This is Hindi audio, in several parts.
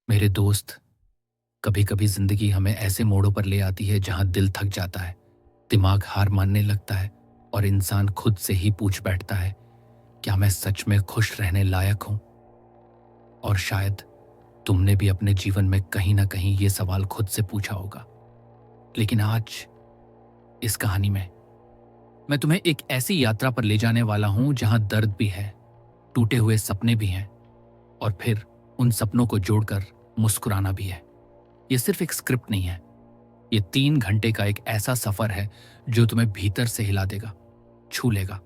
मेरे दोस्त, कभी कभी जिंदगी हमें ऐसे मोड़ों पर ले आती है जहां दिल थक जाता है, दिमाग हार मानने लगता है और इंसान खुद से ही पूछ बैठता है, क्या मैं सच में खुश रहने लायक हूं? और शायद तुमने भी अपने जीवन में कहीं ना कहीं ये सवाल खुद से पूछा होगा। लेकिन आज इस कहानी में मैं तुम्हें एक ऐसी यात्रा पर ले जाने वाला हूं जहां दर्द भी है, टूटे हुए सपने भी हैं और फिर उन सपनों को जोड़कर मुस्कुराना भी है। ये सिर्फ एक स्क्रिप्ट नहीं है, ये 3 घंटे का एक ऐसा सफर है जो तुम्हें भीतर से हिला देगा, छू लेगा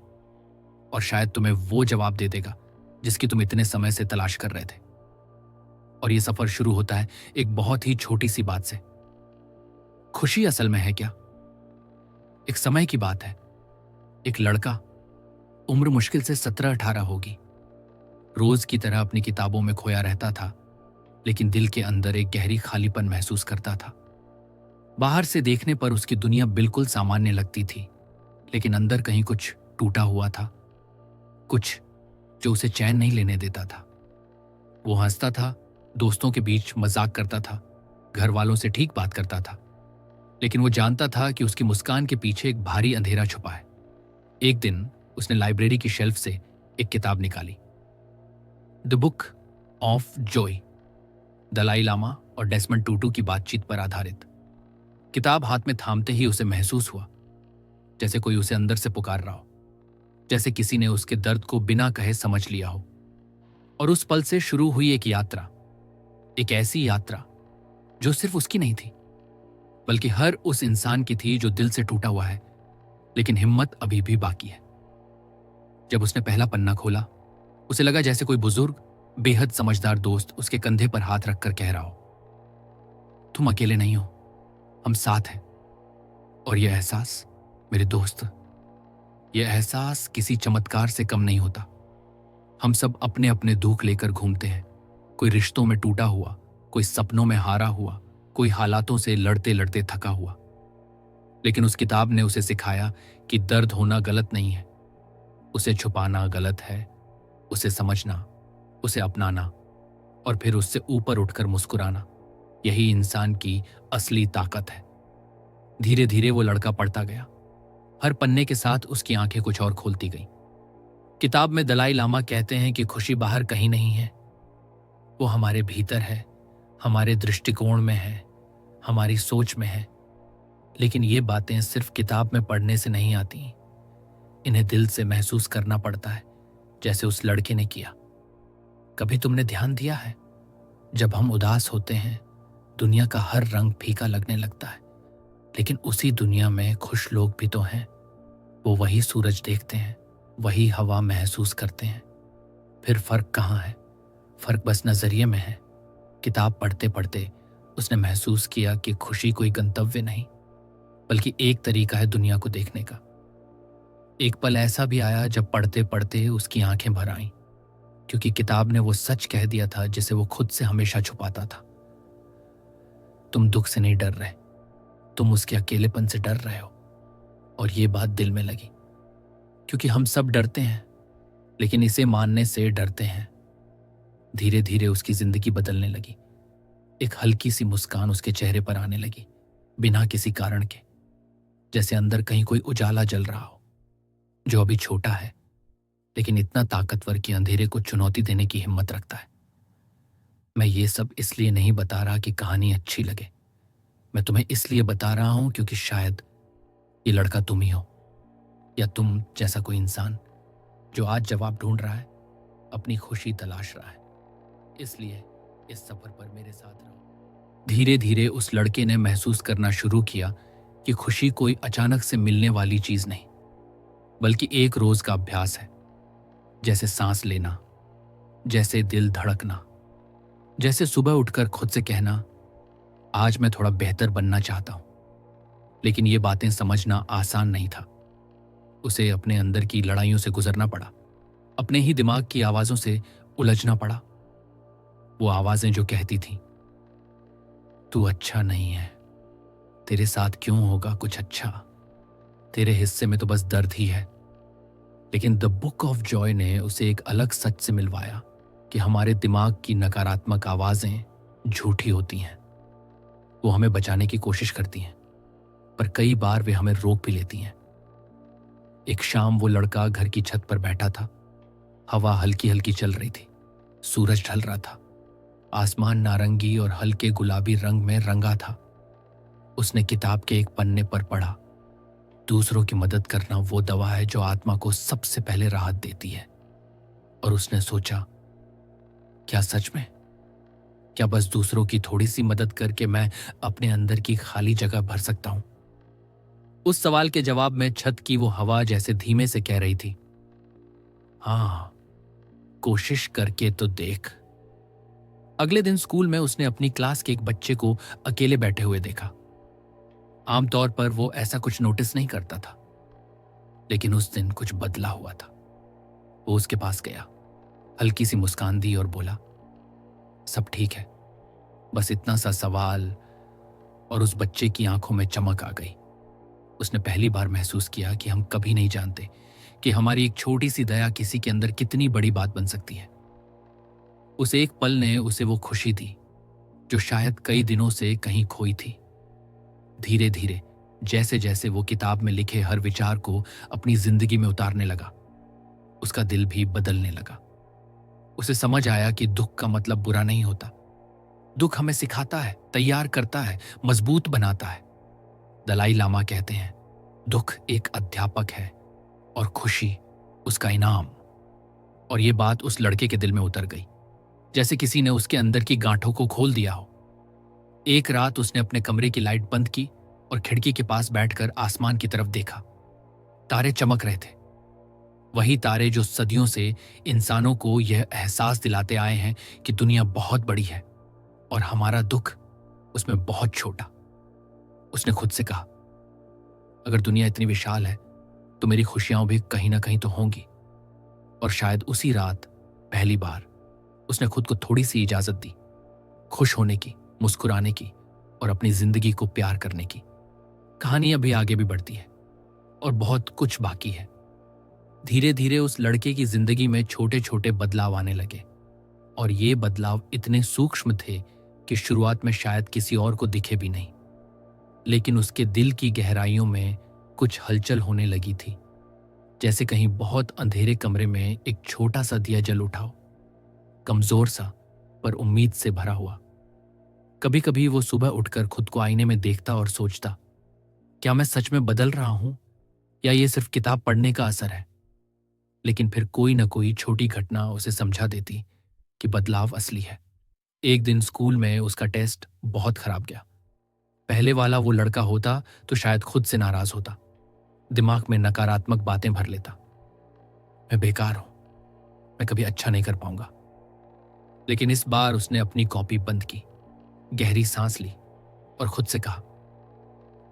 और शायद तुम्हें वो जवाब दे देगा जिसकी तुम इतने समय से तलाश कर रहे थे। और ये सफर शुरू होता है एक बहुत ही छोटी सी बात से। खुशी असल में है क्या? एक समय की बात है। एक लड़का, उम्र मुश्किल से 17-18 होगी, रोज की तरह अपनी किताबों में खोया रहता था, लेकिन दिल के अंदर एक गहरी खालीपन महसूस करता था। बाहर से देखने पर उसकी दुनिया बिल्कुल सामान्य लगती थी, लेकिन अंदर कहीं कुछ टूटा हुआ था, कुछ जो उसे चैन नहीं लेने देता था। वो हंसता था, दोस्तों के बीच मजाक करता था, घर वालों से ठीक बात करता था, लेकिन वो जानता था कि उसकी मुस्कान के पीछे एक भारी अंधेरा छुपा है। एक दिन उसने लाइब्रेरी की शेल्फ से एक किताब निकाली, the book of joy, Dalai Lama और डेसमंड टूटू की बातचीत पर आधारित। किताब हाथ में थामते ही उसे महसूस हुआ जैसे कोई उसे अंदर से पुकार रहा हो, जैसे किसी ने उसके दर्द को बिना कहे समझ लिया हो। और उस पल से शुरू हुई एक यात्रा, एक ऐसी यात्रा जो सिर्फ उसकी नहीं थी, बल्कि हर उस इंसान की थी जो दिल से टूटा हुआ है, लेकिन हिम्मत अभी भी बाकी है। जब उसने पहला पन्ना खोला, उसे लगा जैसे कोई बुजुर्ग, बेहद समझदार दोस्त उसके कंधे पर हाथ रखकर कह रहा हो, तुम अकेले नहीं हो, हम साथ हैं। और यह एहसास, मेरे दोस्त, यह एहसास किसी चमत्कार से कम नहीं होता। हम सब अपने अपने दुख लेकर घूमते हैं, कोई रिश्तों में टूटा हुआ, कोई सपनों में हारा हुआ, कोई हालातों से लड़ते लड़ते थका हुआ। लेकिन उस किताब ने उसे सिखाया कि दर्द होना गलत नहीं है, उसे छुपाना गलत है, उसे समझना, उसे अपनाना और फिर उससे ऊपर उठकर मुस्कुराना, यही इंसान की असली ताकत है। धीरे धीरे वो लड़का पढ़ता गया, हर पन्ने के साथ उसकी आंखें कुछ और खोलती गईं। किताब में दलाई लामा कहते हैं कि खुशी बाहर कहीं नहीं है, वो हमारे भीतर है, हमारे दृष्टिकोण में है, हमारी सोच में है। लेकिन ये बातें सिर्फ किताब में पढ़ने से नहीं आती, इन्हें दिल से महसूस करना पड़ता है, जैसे उस लड़के ने किया। कभी तुमने ध्यान दिया है, जब हम उदास होते हैं दुनिया का हर रंग फीका लगने लगता है, लेकिन उसी दुनिया में खुश लोग भी तो हैं। वो वही सूरज देखते हैं, वही हवा महसूस करते हैं। फिर फर्क कहाँ है? फर्क बस नजरिए में है। किताब पढ़ते पढ़ते उसने महसूस किया कि खुशी कोई गंतव्य नहीं, बल्कि एक तरीका है दुनिया को देखने का। एक पल ऐसा भी आया जब पढ़ते पढ़ते उसकी आंखें भर आईं, क्योंकि किताब ने वो सच कह दिया था जिसे वो खुद से हमेशा छुपाता था। तुम दुख से नहीं डर रहे, तुम उसके अकेलेपन से डर रहे हो। और ये बात दिल में लगी, क्योंकि हम सब डरते हैं, लेकिन इसे मानने से डरते हैं। धीरे धीरे उसकी जिंदगी बदलने लगी, एक हल्की सी मुस्कान उसके चेहरे पर आने लगी, बिना किसी कारण के, जैसे अंदर कहीं कोई उजाला जल रहा हो, जो अभी छोटा है लेकिन इतना ताकतवर कि अंधेरे को चुनौती देने की हिम्मत रखता है। मैं ये सब इसलिए नहीं बता रहा कि कहानी अच्छी लगे, मैं तुम्हें इसलिए बता रहा हूं क्योंकि शायद ये लड़का तुम ही हो, या तुम जैसा कोई इंसान जो आज जवाब ढूंढ रहा है, अपनी खुशी तलाश रहा है। इसलिए इस सफर पर मेरे साथ रहो। धीरे धीरे उस लड़के ने महसूस करना शुरू किया कि खुशी कोई अचानक से मिलने वाली चीज नहीं, बल्कि एक रोज का अभ्यास है। जैसे सांस लेना, जैसे दिल धड़कना, जैसे सुबह उठकर खुद से कहना, आज मैं थोड़ा बेहतर बनना चाहता हूं। लेकिन ये बातें समझना आसान नहीं था। उसे अपने अंदर की लड़ाइयों से गुजरना पड़ा, अपने ही दिमाग की आवाजों से उलझना पड़ा। वो आवाजें जो कहती थीं, तू अच्छा नहीं है, तेरे साथ क्यों होगा कुछ अच्छा, तेरे हिस्से में तो बस दर्द ही है। लेकिन द बुक ऑफ जॉय ने उसे एक अलग सच से मिलवाया कि हमारे दिमाग की नकारात्मक आवाजें झूठी होती हैं। वो हमें बचाने की कोशिश करती हैं, पर कई बार वे हमें रोक भी लेती हैं। एक शाम वो लड़का घर की छत पर बैठा था। हवा हल्की हल्की चल रही थी। सूरज ढल रहा था। आसमान नारंगी और हल्के गुलाबी रंग में रंगा था। उसने किताब के एक पन्ने पर पढ़ा, दूसरों की मदद करना वो दवा है जो आत्मा को सबसे पहले राहत देती है। और उसने सोचा, क्या सच में? क्या बस दूसरों की थोड़ी सी मदद करके मैं अपने अंदर की खाली जगह भर सकता हूं? उस सवाल के जवाब में छत की वो हवा जैसे धीमे से कह रही थी, हाँ, कोशिश करके तो देख। अगले दिन स्कूल में उसने अपनी क्लास के एक बच्चे को अकेले बैठे हुए देखा। आमतौर पर वो ऐसा कुछ नोटिस नहीं करता था, लेकिन उस दिन कुछ बदला हुआ था। वो उसके पास गया, हल्की सी मुस्कान दी और बोला, सब ठीक है, बस इतना सा सवाल। और उस बच्चे की आंखों में चमक आ गई। उसने पहली बार महसूस किया कि हम कभी नहीं जानते कि हमारी एक छोटी सी दया किसी के अंदर कितनी बड़ी बात बन सकती है। उस एक पल ने उसे वो खुशी दी जो शायद कई दिनों से कहीं खोई थी। धीरे धीरे जैसे जैसे वो किताब में लिखे हर विचार को अपनी जिंदगी में उतारने लगा, उसका दिल भी बदलने लगा। उसे समझ आया कि दुख का मतलब बुरा नहीं होता। दुख हमें सिखाता है, तैयार करता है, मजबूत बनाता है। दलाई लामा कहते हैं, दुख एक अध्यापक है और खुशी उसका इनाम। और ये बात उस लड़के के दिल में उतर गई, जैसे किसी ने उसके अंदर की गांठों को खोल दिया हो। एक रात उसने अपने कमरे की लाइट बंद की और खिड़की के पास बैठकर आसमान की तरफ देखा। तारे चमक रहे थे, वही तारे जो सदियों से इंसानों को यह एहसास दिलाते आए हैं कि दुनिया बहुत बड़ी है और हमारा दुख उसमें बहुत छोटा। उसने खुद से कहा, अगर दुनिया इतनी विशाल है तो मेरी खुशियां भी कहीं ना कहीं तो होंगी। और शायद उसी रात पहली बार उसने खुद को थोड़ी सी इजाजत दी, खुश होने की, मुस्कुराने की और अपनी जिंदगी को प्यार करने की। कहानी अभी आगे भी बढ़ती है और बहुत कुछ बाकी है। धीरे धीरे उस लड़के की जिंदगी में छोटे छोटे बदलाव आने लगे और ये बदलाव इतने सूक्ष्म थे कि शुरुआत में शायद किसी और को दिखे भी नहीं, लेकिन उसके दिल की गहराइयों में कुछ हलचल होने लगी थी, जैसे कहीं बहुत अंधेरे कमरे में एक छोटा सा दिया जल उठा हो, कमजोर सा पर उम्मीद से भरा हुआ। कभी कभी वो सुबह उठकर खुद को आईने में देखता और सोचता, क्या मैं सच में बदल रहा हूं या ये सिर्फ किताब पढ़ने का असर है? लेकिन फिर कोई ना कोई छोटी घटना उसे समझा देती कि बदलाव असली है। एक दिन स्कूल में उसका टेस्ट बहुत खराब गया। पहले वाला वो लड़का होता तो शायद खुद से नाराज होता, दिमाग में नकारात्मक बातें भर लेता, मैं बेकार हूं, मैं कभी अच्छा नहीं कर पाऊंगा। लेकिन इस बार उसने अपनी कॉपी बंद की, गहरी सांस ली और खुद से कहा,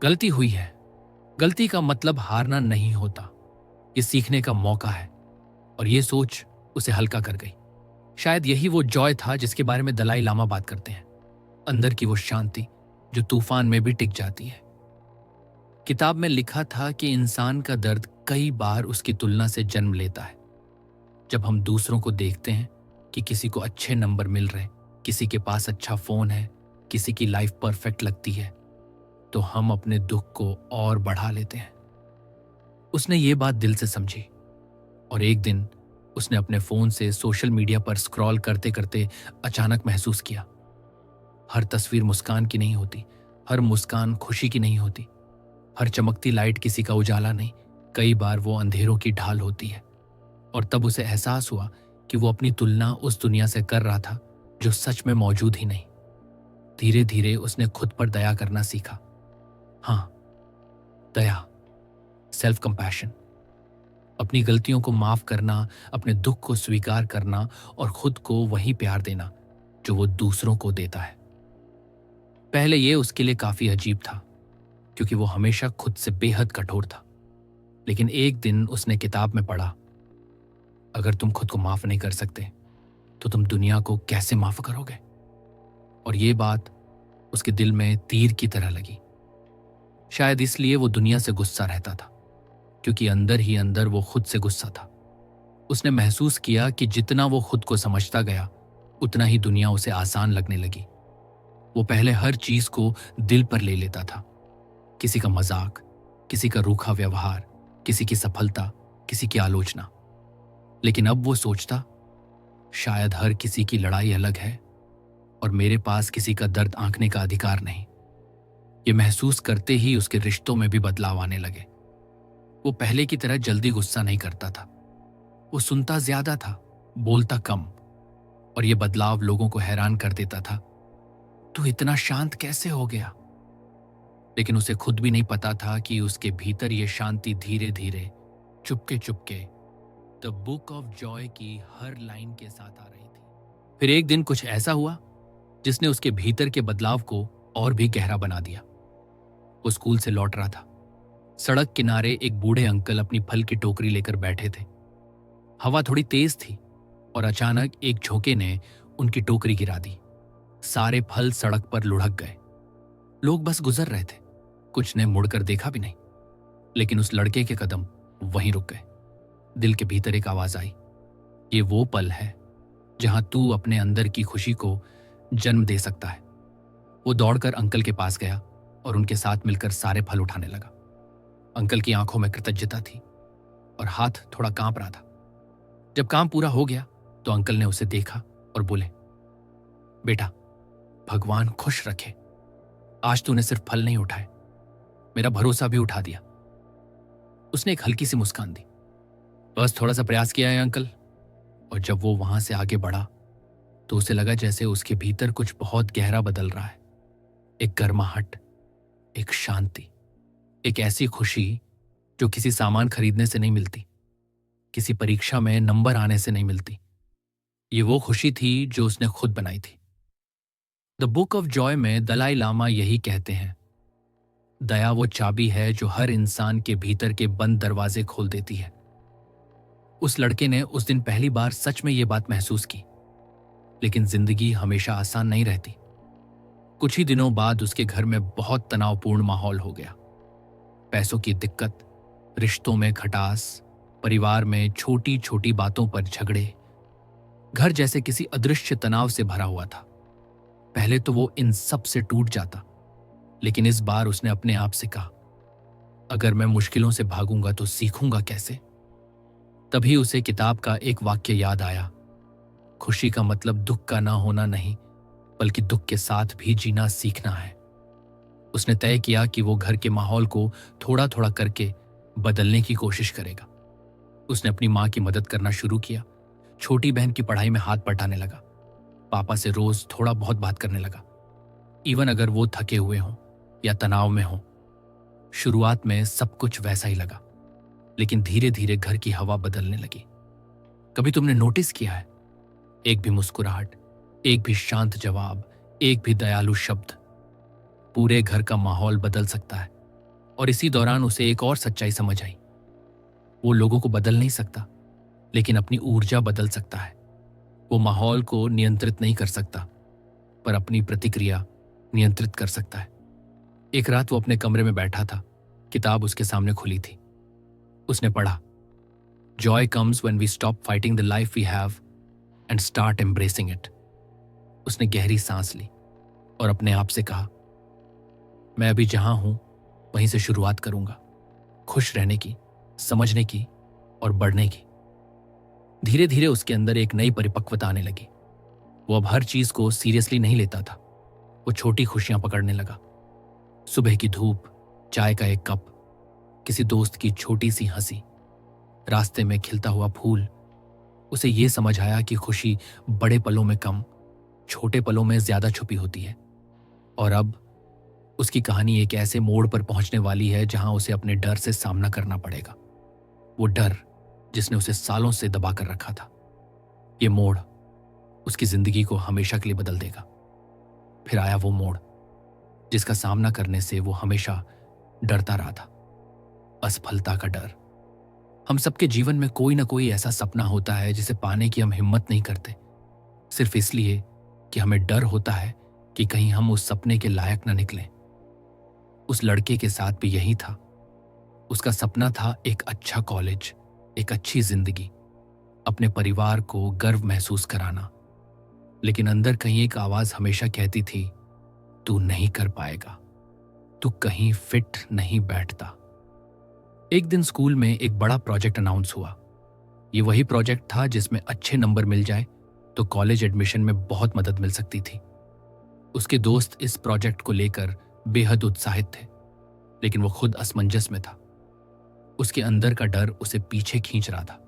गलती हुई है। गलती का मतलब हारना नहीं होता, ये सीखने का मौका है। और ये सोच उसे हल्का कर गई। शायद यही वो जॉय था जिसके बारे में दलाई लामा बात करते हैं, अंदर की वो शांति जो तूफान में भी टिक जाती है। किताब में लिखा था कि इंसान का दर्द कई बार उसकी तुलना से जन्म लेता है। जब हम दूसरों को देखते हैं कि किसी को अच्छे नंबर मिल रहे, किसी के पास अच्छा फोन है, किसी की लाइफ परफेक्ट लगती है, तो हम अपने दुख को और बढ़ा लेते हैं। उसने ये बात दिल से समझी और एक दिन उसने अपने फोन से सोशल मीडिया पर स्क्रॉल करते करते अचानक महसूस किया, हर तस्वीर मुस्कान की नहीं होती, हर मुस्कान खुशी की नहीं होती, हर चमकती लाइट किसी का उजाला नहीं, कई बार वो अंधेरों की ढाल होती है। और तब उसे एहसास हुआ कि वो अपनी तुलना उस दुनिया से कर रहा था जो सच में मौजूद ही नहीं। धीरे धीरे उसने खुद पर दया करना सीखा। हाँ, दया, सेल्फ कंपैशन, अपनी गलतियों को माफ करना, अपने दुख को स्वीकार करना और खुद को वही प्यार देना जो वो दूसरों को देता है। पहले ये उसके लिए काफी अजीब था, क्योंकि वो हमेशा खुद से बेहद कठोर था। लेकिन एक दिन उसने किताब में पढ़ा, अगर तुम खुद को माफ नहीं कर सकते तो तुम दुनिया को कैसे माफ करोगे? और ये बात उसके दिल में तीर की तरह लगी। शायद इसलिए वो दुनिया से गुस्सा रहता था, क्योंकि अंदर ही अंदर वो खुद से गुस्सा था। उसने महसूस किया कि जितना वो खुद को समझता गया, उतना ही दुनिया उसे आसान लगने लगी। वो पहले हर चीज को दिल पर ले लेता था। किसी का मजाक, किसी का रूखा व्यवहार, किसी की सफलता, किसी की आलोचना। लेकिन अब वो सोचता, शायद हर किसी की लड़ाई अलग है और मेरे पास किसी का दर्द आंकने का अधिकार नहीं। ये महसूस करते ही उसके रिश्तों में भी बदलाव आने लगे। वो पहले की तरह जल्दी गुस्सा नहीं करता था। वो सुनता ज्यादा था, बोलता कम। और ये बदलाव लोगों को हैरान कर देता था। तू इतना शांत कैसे हो गया? लेकिन उसे खुद भी नहीं पता था कि उसके भीतर ये शांति धीरे धीरे, Chupke Chupke the book of Joy की हर लाइन के साथ आ रही थी। फिर एक दिन कुछ ऐसा हुआ जिसने उसके भीतर के बदलाव को और भी गहरा बना दिया। वो स्कूल से लौट रहा था। सड़क किनारे एक बूढ़े अंकल अपनी फल की टोकरी लेकर बैठे थे। हवा थोड़ी तेज थी और अचानक एक झोंके ने उनकी टोकरी गिरा दी। सारे फल सड़क पर लुढ़क गए। लोग बस गुजर रहे थे, कुछ ने मुड़कर देखा भी नहीं। लेकिन उस लड़के के कदम वहीं रुक गए। दिल के भीतर एक आवाज आई, ये वो पल है जहां तू अपने अंदर की खुशी को जन्म दे सकता है। वो दौड़कर अंकल के पास गया और उनके साथ मिलकर सारे फल उठाने लगा। अंकल की आंखों में कृतज्ञता थी और हाथ थोड़ा कांप रहा था। जब काम पूरा हो गया तो अंकल ने उसे देखा और बोले, बेटा, भगवान खुश रखे, आज तूने सिर्फ फल नहीं उठाए, मेरा भरोसा भी उठा दिया। उसने एक हल्की सी मुस्कान दी। बस थोड़ा सा प्रयास किया है अंकल। और जब वो वहां से आगे बढ़ा तो उसे लगा जैसे उसके भीतर कुछ बहुत गहरा बदल रहा है। एक गर्माहट, एक शांति, एक ऐसी खुशी जो किसी सामान खरीदने से नहीं मिलती, किसी परीक्षा में नंबर आने से नहीं मिलती। ये वो खुशी थी जो उसने खुद बनाई थी। द बुक ऑफ जॉय में दलाई लामा यही कहते हैं, दया वो चाबी है जो हर इंसान के भीतर के बंद दरवाजे खोल देती है। उस लड़के ने उस दिन पहली बार सच में ये बात महसूस की। लेकिन जिंदगी हमेशा आसान नहीं रहती। कुछ ही दिनों बाद उसके घर में बहुत तनावपूर्ण माहौल हो गया। पैसों की दिक्कत, रिश्तों में खटास, परिवार में छोटी छोटी बातों पर झगड़े। घर जैसे किसी अदृश्य तनाव से भरा हुआ था। पहले तो वो इन सब से टूट जाता, लेकिन इस बार उसने अपने आप से कहा, अगर मैं मुश्किलों से भागूंगा तो सीखूंगा कैसे? तभी उसे किताब का एक वाक्य याद आया, खुशी का मतलब दुख का ना होना नहीं, बल्कि दुख के साथ भी जीना सीखना है। उसने तय किया कि वो घर के माहौल को थोड़ा थोड़ा करके बदलने की कोशिश करेगा। उसने अपनी माँ की मदद करना शुरू किया। छोटी बहन की पढ़ाई में हाथ बटाने लगा। पापा से रोज थोड़ा बहुत बात करने लगा, इवन अगर वो थके हुए हों या तनाव में हों। शुरुआत में सब कुछ वैसा ही लगा, लेकिन धीरे धीरे घर की हवा बदलने लगी। कभी तुमने नोटिस किया है, एक भी मुस्कुराहट, एक भी शांत जवाब, एक भी दयालु शब्द, पूरे घर का माहौल बदल सकता है। और इसी दौरान उसे एक और सच्चाई समझ आई, वो लोगों को बदल नहीं सकता, लेकिन अपनी ऊर्जा बदल सकता है। वो माहौल को नियंत्रित नहीं कर सकता, पर अपनी प्रतिक्रिया नियंत्रित कर सकता है। एक रात वो अपने कमरे में बैठा था। किताब उसके सामने खुली थी। उसने पढ़ा, joy comes when we stop fighting the life we have and start embracing it. उसने गहरी सांस ली और अपने आप से कहा, मैं अभी जहां हूं वहीं से शुरुआत करूंगा, खुश रहने की, समझने की और बढ़ने की। धीरे धीरे उसके अंदर एक नई परिपक्वता आने लगी। वो अब हर चीज को सीरियसली नहीं लेता था। वो छोटी खुशियां पकड़ने लगा। सुबह की धूप, चाय का एक कप, किसी दोस्त की छोटी सी हंसी, रास्ते में खिलता हुआ फूल। उसे ये समझ आया कि खुशी बड़े पलों में कम, छोटे पलों में ज्यादा छुपी होती है। और अब उसकी कहानी एक ऐसे मोड़ पर पहुंचने वाली है जहां उसे अपने डर से सामना करना पड़ेगा। वो डर जिसने उसे सालों से दबा कर रखा था। ये मोड़ उसकी जिंदगी को हमेशा के लिए बदल देगा। फिर आया वो मोड़ जिसका सामना करने से वो हमेशा डरता रहा था, असफलता का डर। हम सबके जीवन में कोई ना कोई ऐसा सपना होता है जिसे पाने की हम हिम्मत नहीं करते, सिर्फ इसलिए कि हमें डर होता है कि कहीं हम उस सपने के लायक ना निकलें। उस लड़के के साथ भी यही था। उसका सपना था एक अच्छा कॉलेज, एक अच्छी जिंदगी, अपने परिवार को गर्व महसूस कराना। लेकिन अंदर कहीं एक आवाज हमेशा कहती थी, तू नहीं कर पाएगा, तू कहीं फिट नहीं बैठता। एक दिन स्कूल में एक बड़ा प्रोजेक्ट अनाउंस हुआ। ये वही प्रोजेक्ट था जिसमें अच्छे नंबर मिल जाए तो कॉलेज एडमिशन में बहुत मदद मिल सकती थी। उसके दोस्त इस प्रोजेक्ट को लेकर बेहद उत्साहित थे, लेकिन वो खुद असमंजस में था। उसके अंदर का डर उसे पीछे खींच रहा था।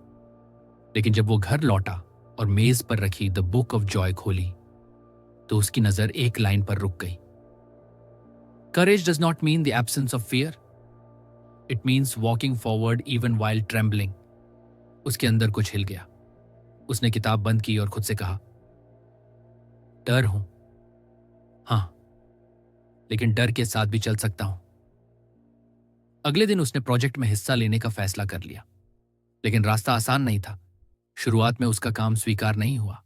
लेकिन जब वो घर लौटा और मेज पर रखी द बुक ऑफ जॉय खोली तो उसकी नजर एक लाइन पर रुक गई। Courage does not mean the absence of fear, it means walking forward even while trembling. उसके अंदर कुछ हिल गया। उसने किताब बंद की और खुद से कहा, डर हूं, हां, लेकिन डर के साथ भी चल सकता हूं। अगले दिन उसने प्रोजेक्ट में हिस्सा लेने का फैसला कर लिया, लेकिन रास्ता आसान नहीं था। शुरुआत में उसका काम स्वीकार नहीं हुआ।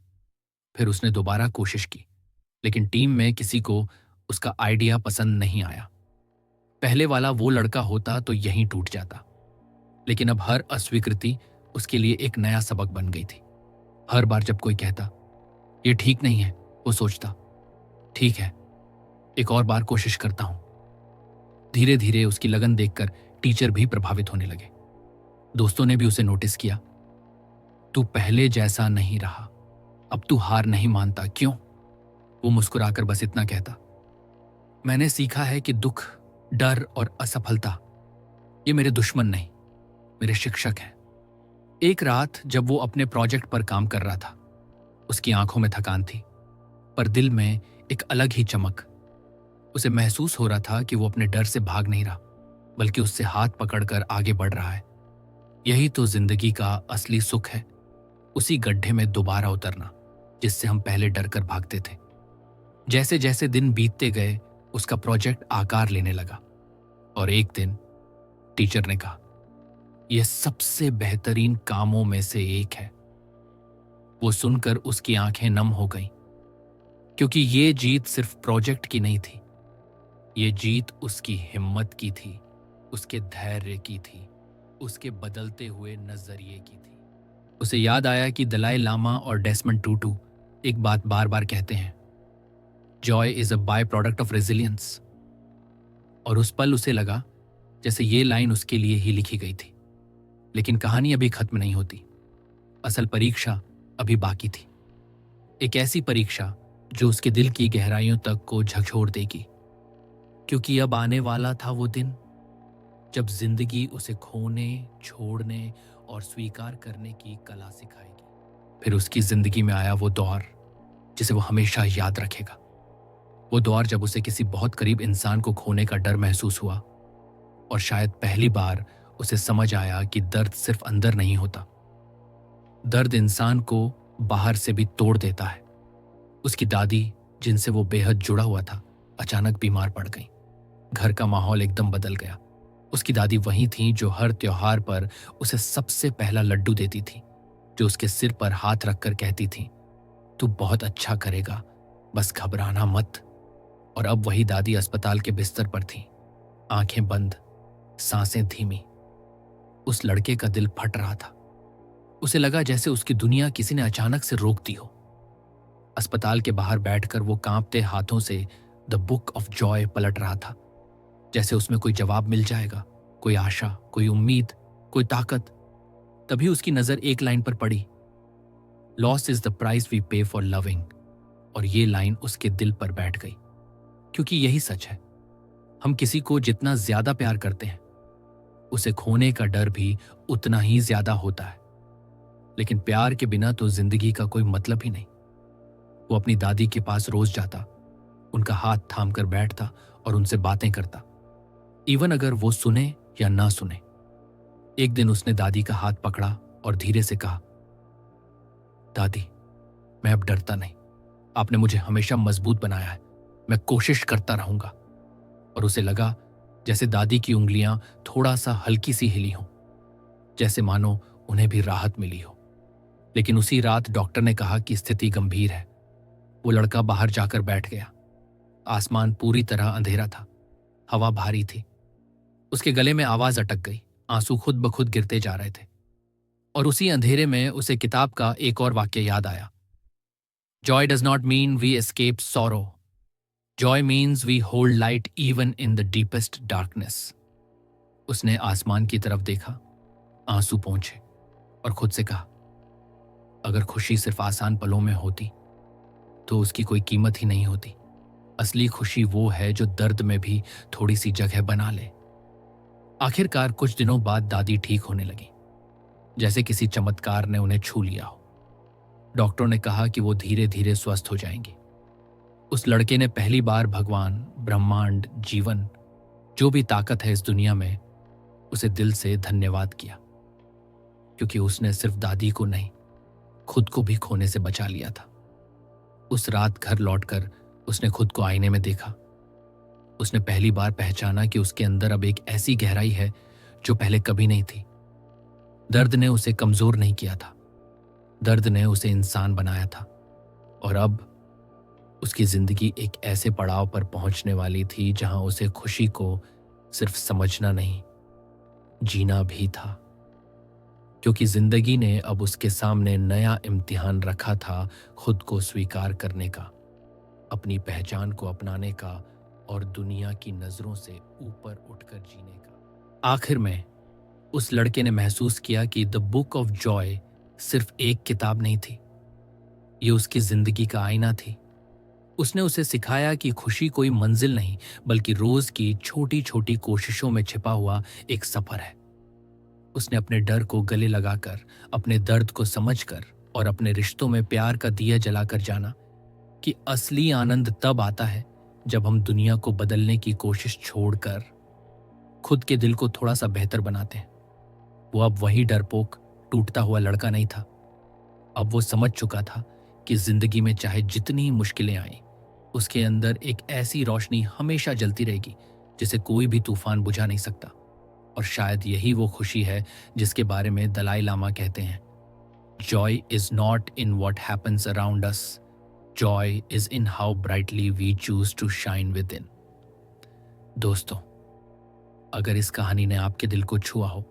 फिर उसने दोबारा कोशिश की, लेकिन टीम में किसी को उसका आइडिया पसंद नहीं आया। पहले वाला वो लड़का होता तो यहीं टूट जाता, लेकिन अब हर अस्वीकृति उसके लिए एक नया सबक बन गई थी। हर बार जब कोई कहता, ये ठीक नहीं है, वो सोचता, ठीक है, एक और बार कोशिश करता हूं। धीरे धीरे उसकी लगन देखकर टीचर भी प्रभावित होने लगे। दोस्तों ने भी उसे नोटिस किया। तू पहले जैसा नहीं रहा, अब तू हार नहीं मानता, क्यों? वो मुस्कुराकर बस इतना कहता, मैंने सीखा है कि दुख, डर और असफलता ये मेरे दुश्मन नहीं, मेरे शिक्षक हैं। एक रात जब वो अपने प्रोजेक्ट पर काम कर रहा था, उसकी आंखों में थकान थी, पर दिल में एक अलग ही चमक। उसे महसूस हो रहा था कि वो अपने डर से भाग नहीं रहा, बल्कि उससे हाथ पकड़कर आगे बढ़ रहा है। यही तो जिंदगी का असली सुख है, उसी गड्ढे में दोबारा उतरना जिससे हम पहले डर कर भागते थे। जैसे जैसे दिन बीतते गए उसका प्रोजेक्ट आकार लेने लगा, और एक दिन टीचर ने कहा, यह सबसे बेहतरीन कामों में से एक है। वो सुनकर उसकी आंखें नम हो गईं, क्योंकि ये जीत सिर्फ प्रोजेक्ट की नहीं थी, ये जीत उसकी हिम्मत की थी, उसके धैर्य की थी, उसके बदलते हुए नजरिए की थी। उसे याद आया कि दलाई लामा और डेसमंड टूटू एक बात बार बार कहते हैं, joy is a by product of resilience. और उस पल उसे लगा जैसे ये लाइन उसके लिए ही लिखी गई थी। लेकिन कहानी अभी खत्म नहीं होती। असल परीक्षा अभी बाकी थी, एक ऐसी परीक्षा जो उसके दिल की गहराइयों तक को झकझोर देगी, क्योंकि अब आने वाला था वो दिन जब जिंदगी उसे खोने, छोड़ने और स्वीकार करने की कला सिखाएगी। फिर उसकी जिंदगी में आया वो दौर जिसे वो हमेशा याद रखेगा। वो दौर जब उसे किसी बहुत करीब इंसान को खोने का डर महसूस हुआ, और शायद पहली बार उसे समझ आया कि दर्द सिर्फ अंदर नहीं होता, दर्द इंसान को बाहर से भी तोड़ देता है। उसकी दादी, जिनसे वो बेहद जुड़ा हुआ था, अचानक बीमार पड़ गई। घर का माहौल एकदम बदल गया। उसकी दादी वही थीं जो हर त्योहार पर उसे सबसे पहला लड्डू देती थी, जो उसके सिर पर हाथ रखकर कहती थी, तू बहुत अच्छा करेगा, बस घबराना मत। और अब वही दादी अस्पताल के बिस्तर पर थी, आंखें बंद, सांसें धीमी। उस लड़के का दिल फट रहा था। उसे लगा जैसे उसकी दुनिया किसी ने अचानक से रोक दी हो। अस्पताल के बाहर बैठकर वो कांपते हाथों से द बुक ऑफ जॉय पलट रहा था, जैसे उसमें कोई जवाब मिल जाएगा, कोई आशा, कोई उम्मीद, कोई ताकत। तभी उसकी नजर एक लाइन पर पड़ी, loss is the price we pay for loving. और ये लाइन उसके दिल पर बैठ गई, क्योंकि यही सच है। हम किसी को जितना ज्यादा प्यार करते हैं, उसे खोने का डर भी उतना ही ज्यादा होता है। लेकिन प्यार के बिना तो जिंदगी का कोई मतलब ही नहीं। वो अपनी दादी के पास रोज जाता, उनका हाथ थाम कर बैठता और उनसे बातें करता, इवन अगर वो सुने या ना सुने। एक दिन उसने दादी का हाथ पकड़ा और धीरे से कहा, दादी, मैं अब डरता नहीं, आपने मुझे हमेशा मजबूत बनाया है, मैं कोशिश करता रहूंगा। और उसे लगा जैसे दादी की उंगलियां थोड़ा सा हल्की सी हिली हों, जैसे मानो उन्हें भी राहत मिली हो। लेकिन उसी रात डॉक्टर ने कहा कि स्थिति गंभीर है। वो लड़का बाहर जाकर बैठ गया। आसमान पूरी तरह अंधेरा था, हवा भारी थी, उसके गले में आवाज अटक गई, आंसू खुद ब खुद गिरते जा रहे थे। और उसी अंधेरे में उसे किताब का एक और वाक्य याद आया, joy does not mean we escape sorrow, joy means we hold light even in the deepest darkness. उसने आसमान की तरफ देखा, आंसू पोंछे और खुद से कहा, अगर खुशी सिर्फ आसान पलों में होती तो उसकी कोई कीमत ही नहीं होती। असली खुशी वो है जो दर्द में भी थोड़ी सी जगह बना ले। आखिरकार कुछ दिनों बाद दादी ठीक होने लगी, जैसे किसी चमत्कार ने उन्हें छू लिया हो। डॉक्टरों ने कहा कि वो धीरे धीरे स्वस्थ हो जाएंगी। उस लड़के ने पहली बार भगवान, ब्रह्मांड, जीवन, जो भी ताकत है इस दुनिया में, उसे दिल से धन्यवाद किया, क्योंकि उसने सिर्फ दादी को नहीं, खुद को भी खोने से बचा लिया था। उस रात घर लौटकर उसने खुद को आईने में देखा। उसने पहली बार पहचाना कि उसके अंदर अब एक ऐसी गहराई है जो पहले कभी नहीं थी। दर्द ने उसे कमजोर नहीं किया था, दर्द ने उसे इंसान बनाया था। और अब उसकी जिंदगी एक ऐसे पड़ाव पर पहुंचने वाली थी जहां उसे खुशी को सिर्फ समझना नहीं, जीना भी था। क्योंकि जिंदगी ने अब उसके सामने नया इम्तिहान रखा था, खुद को स्वीकार करने का, अपनी पहचान को अपनाने का और दुनिया की नजरों से ऊपर उठकर जीने का। आखिर में उस लड़के ने महसूस किया कि द बुक ऑफ जॉय सिर्फ एक किताब नहीं थी, ये उसकी जिंदगी का आईना थी। उसने उसे सिखाया कि खुशी कोई मंजिल नहीं, बल्कि रोज की छोटी छोटी कोशिशों में छिपा हुआ एक सफर है। उसने अपने डर को गले लगाकर, अपने दर्द को समझकर और अपने रिश्तों में प्यार का दिया जलाकर जाना कि असली आनंद तब आता है जब हम दुनिया को बदलने की कोशिश छोड़कर खुद के दिल को थोड़ा सा बेहतर बनाते हैं। वो अब वही डरपोक, टूटता हुआ लड़का नहीं था। अब वो समझ चुका था कि जिंदगी में चाहे जितनी मुश्किलें आए, उसके अंदर एक ऐसी रोशनी हमेशा जलती रहेगी जिसे कोई भी तूफान बुझा नहीं सकता। और शायद यही वो खुशी है जिसके बारे में दलाई लामा कहते हैं, joy is not in what happens around us, joy is in how brightly we choose to shine within. दोस्तों, अगर इस कहानी ने आपके दिल को छुआ हो,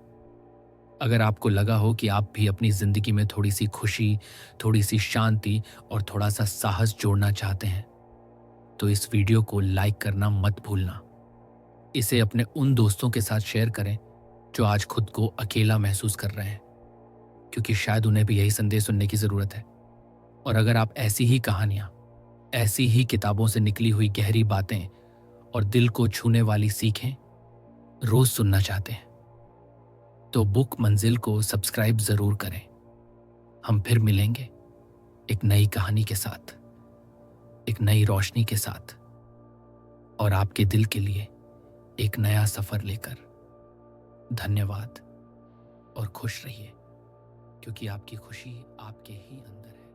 अगर आपको लगा हो कि आप भी अपनी जिंदगी में थोड़ी सी खुशी, थोड़ी सी शांति और थोड़ा सा साहस जोड़ना चाहते हैं, तो इस वीडियो को लाइक करना मत भूलना। इसे अपने उन दोस्तों के साथ शेयर करें जो आज खुद को अकेला महसूस कर रहे हैं, क्योंकि शायद उन्हें भी यही संदेश सुनने की जरूरत है। और अगर आप ऐसी ही कहानियां, ऐसी ही किताबों से निकली हुई गहरी बातें और दिल को छूने वाली सीखें रोज सुनना चाहते हैं, तो बुक मंजिल को सब्सक्राइब जरूर करें। हम फिर मिलेंगे एक नई कहानी के साथ, एक नई रोशनी के साथ, और आपके दिल के लिए एक नया सफर लेकर। धन्यवाद और खुश रहिए, क्योंकि आपकी खुशी आपके ही अंदर है।